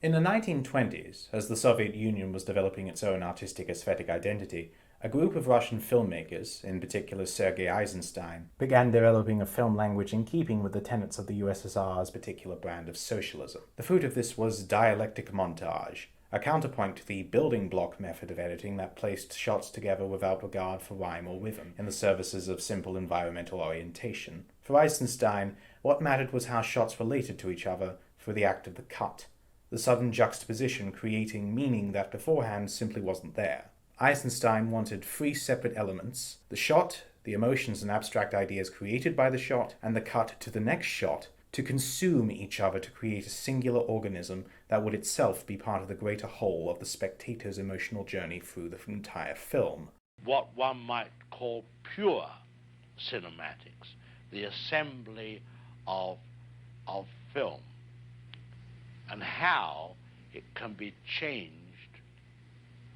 In the 1920s, as the Soviet Union was developing its own artistic aesthetic identity, a group of Russian filmmakers, in particular Sergei Eisenstein, began developing a film language in keeping with the tenets of the USSR's particular brand of socialism. The fruit of this was dialectic montage, a counterpoint to the building block method of editing that placed shots together without regard for rhyme or rhythm, in the services of simple environmental orientation. For Eisenstein, what mattered was how shots related to each other through the act of the cut, the sudden juxtaposition creating meaning that beforehand simply wasn't there. Eisenstein wanted three separate elements: the shot, the emotions and abstract ideas created by the shot, and the cut to the next shot, to consume each other to create a singular organism that would itself be part of the greater whole of the spectator's emotional journey through the entire film. What one might call pure cinematics, the assembly of film, and how it can be changed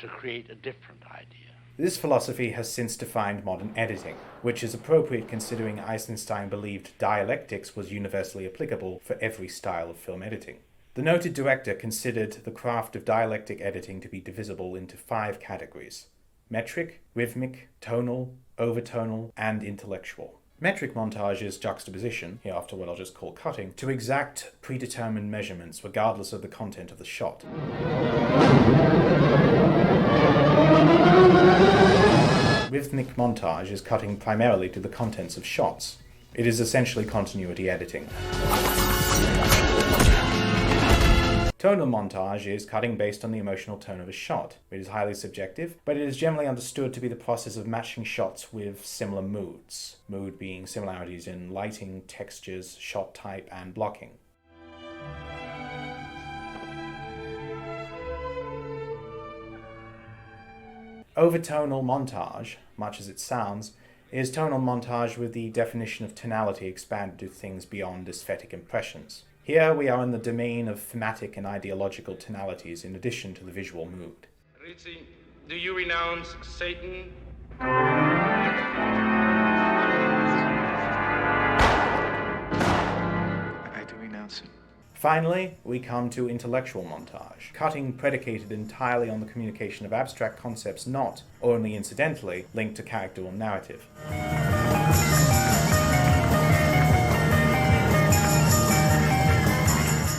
to create a different idea. This philosophy has since defined modern editing, which is appropriate considering Eisenstein believed dialectics was universally applicable for every style of film editing. The noted director considered the craft of dialectic editing to be divisible into 5 categories: metric, rhythmic, tonal, overtonal, and intellectual. Metric montage is juxtaposition, hereafter what I'll just call cutting, to exact predetermined measurements regardless of the content of the shot. Rhythmic montage is cutting primarily to the contents of shots. It is essentially continuity editing. Tonal montage is cutting based on the emotional tone of a shot. It is highly subjective, but it is generally understood to be the process of matching shots with similar moods. Mood being similarities in lighting, textures, shot type, and blocking. Overtonal montage, much as it sounds, is tonal montage with the definition of tonality expanded to things beyond aesthetic impressions. Here we are in the domain of thematic and ideological tonalities in addition to the visual mood. Rizzi, do you renounce Satan? I do renounce him. Finally, we come to intellectual montage, cutting predicated entirely on the communication of abstract concepts not, or only incidentally, linked to character or narrative.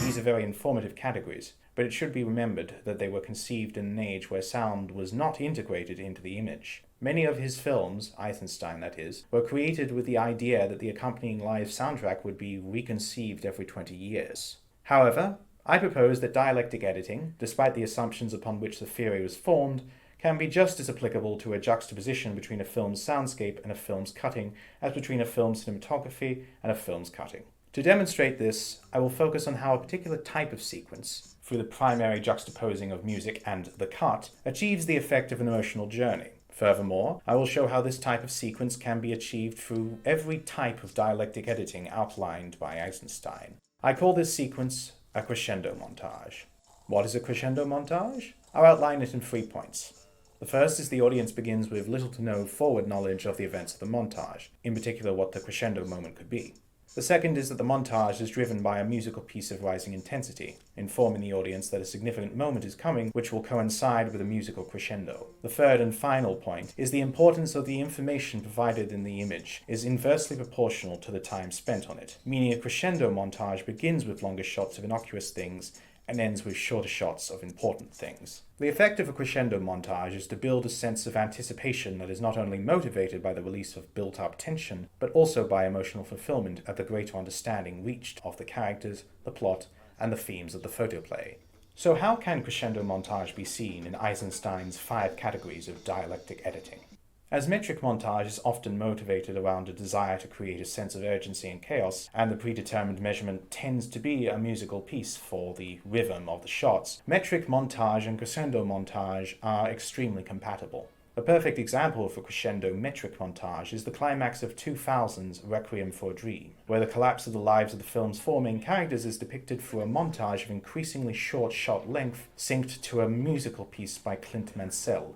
These are very informative categories, but it should be remembered that they were conceived in an age where sound was not integrated into the image. Many of his films, Eisenstein that is, were created with the idea that the accompanying live soundtrack would be reconceived every 20 years. However, I propose that dialectic editing, despite the assumptions upon which the theory was formed, can be just as applicable to a juxtaposition between a film's soundscape and a film's cutting as between a film's cinematography and a film's cutting. To demonstrate this, I will focus on how a particular type of sequence, through the primary juxtaposing of music and the cut, achieves the effect of an emotional journey. Furthermore, I will show how this type of sequence can be achieved through every type of dialectic editing outlined by Eisenstein. I call this sequence a crescendo montage. What is a crescendo montage? I'll outline it in 3 points. The first is the audience begins with little to no forward knowledge of the events of the montage, in particular what the crescendo moment could be. The second is that the montage is driven by a musical piece of rising intensity, informing the audience that a significant moment is coming which will coincide with a musical crescendo. The third and final point is the importance of the information provided in the image is inversely proportional to the time spent on it, meaning a crescendo montage begins with longer shots of innocuous things and ends with shorter shots of important things. The effect of a crescendo montage is to build a sense of anticipation that is not only motivated by the release of built-up tension, but also by emotional fulfillment at the greater understanding reached of the characters, the plot, and the themes of the photoplay. So how can crescendo montage be seen in Eisenstein's 5 categories of dialectic editing? As metric montage is often motivated around a desire to create a sense of urgency and chaos, and the predetermined measurement tends to be a musical piece for the rhythm of the shots, metric montage and crescendo montage are extremely compatible. A perfect example of a crescendo metric montage is the climax of 2000's Requiem for a Dream, where the collapse of the lives of the film's 4 main characters is depicted through a montage of increasingly short shot length synced to a musical piece by Clint Mansell.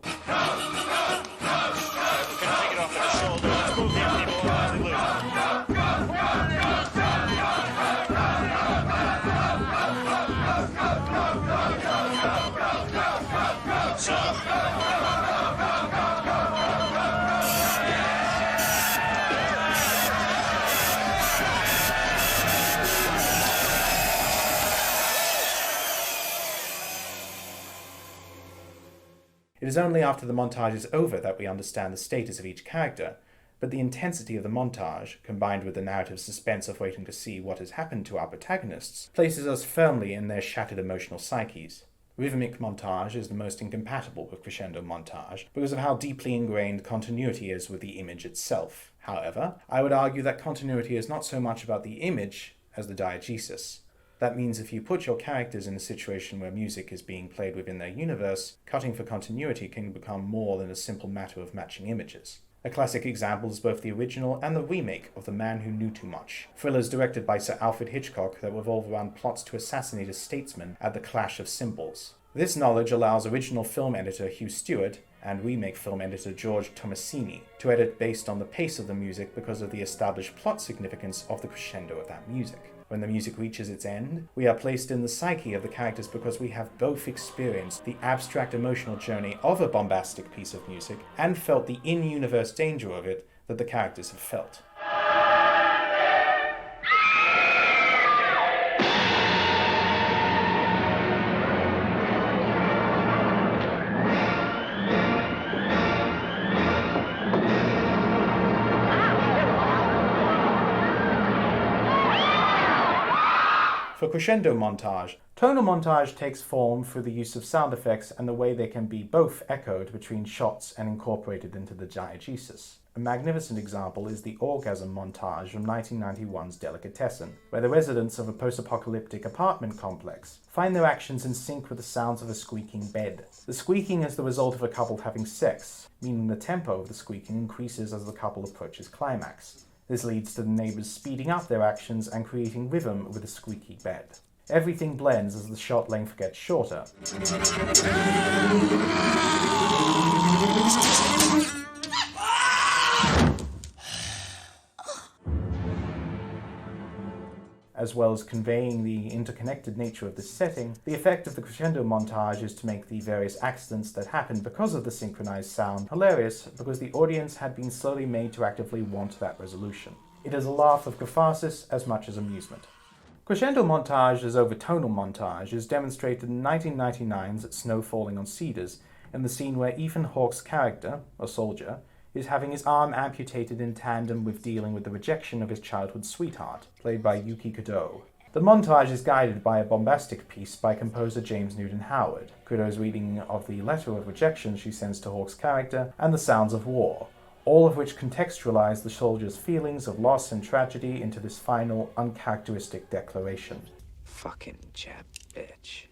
It is only after the montage is over that we understand the status of each character, but the intensity of the montage, combined with the narrative suspense of waiting to see what has happened to our protagonists, places us firmly in their shattered emotional psyches. Rhythmic montage is the most incompatible with crescendo montage because of how deeply ingrained continuity is with the image itself. However, I would argue that continuity is not so much about the image as the diegesis. That means if you put your characters in a situation where music is being played within their universe, cutting for continuity can become more than a simple matter of matching images. A classic example is both the original and the remake of The Man Who Knew Too Much, thrillers directed by Sir Alfred Hitchcock that revolve around plots to assassinate a statesman at the clash of symbols. This knowledge allows original film editor Hugh Stewart and remake film editor George Tomasini to edit based on the pace of the music because of the established plot significance of the crescendo of that music. When the music reaches its end, we are placed in the psyche of the characters because we have both experienced the abstract emotional journey of a bombastic piece of music and felt the in-universe danger of it that the characters have felt. For crescendo montage, tonal montage takes form through the use of sound effects and the way they can be both echoed between shots and incorporated into the diegesis. A magnificent example is the orgasm montage from 1991's Delicatessen, where the residents of a post-apocalyptic apartment complex find their actions in sync with the sounds of a squeaking bed. The squeaking is the result of a couple having sex, meaning the tempo of the squeaking increases as the couple approaches climax. This leads to the neighbors speeding up their actions and creating rhythm with a squeaky bed. Everything blends as the shot length gets shorter, as well as conveying the interconnected nature of the setting. The effect of the crescendo montage is to make the various accidents that happen because of the synchronized sound hilarious because the audience had been slowly made to actively want that resolution. It is a laugh of catharsis as much as amusement. Crescendo montage as over tonal montage is demonstrated in 1999's Snow Falling on Cedars in the scene where Ethan Hawke's character, a soldier, is having his arm amputated in tandem with dealing with the rejection of his childhood sweetheart, played by Yuki Kodo. The montage is guided by a bombastic piece by composer James Newton Howard, Kodo's reading of the letter of rejection she sends to Hawke's character, and the sounds of war, all of which contextualize the soldier's feelings of loss and tragedy into this final, uncharacteristic declaration. Fucking Jap bitch.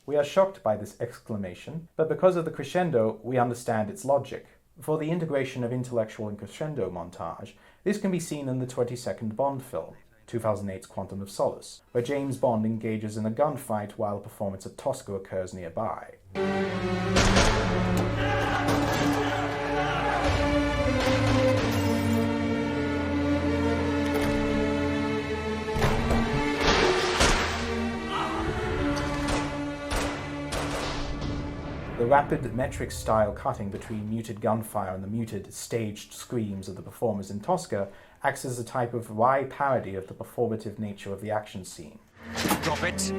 We are shocked by this exclamation, but because of the crescendo, we understand its logic. For the integration of intellectual and crescendo montage, this can be seen in the 22nd Bond film, 2008's Quantum of Solace, where James Bond engages in a gunfight while a performance at Tosca occurs nearby. The rapid metric-style cutting between muted gunfire and the muted, staged screams of the performers in Tosca acts as a type of wry parody of the performative nature of the action scene. Drop it!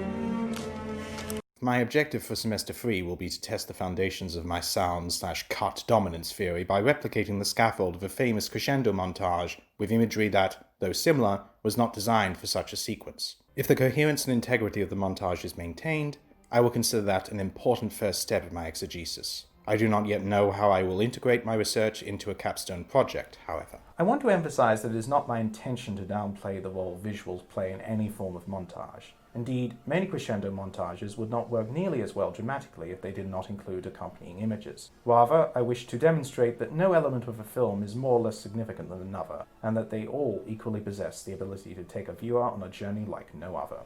My objective for semester 3 will be to test the foundations of my sound/cut dominance theory by replicating the scaffold of a famous crescendo montage with imagery that, though similar, was not designed for such a sequence. If the coherence and integrity of the montage is maintained, I will consider that an important first step of my exegesis. I do not yet know how I will integrate my research into a capstone project, however. I want to emphasize that it is not my intention to downplay the role visuals play in any form of montage. Indeed, many crescendo montages would not work nearly as well dramatically if they did not include accompanying images. Rather, I wish to demonstrate that no element of a film is more or less significant than another, and that they all equally possess the ability to take a viewer on a journey like no other.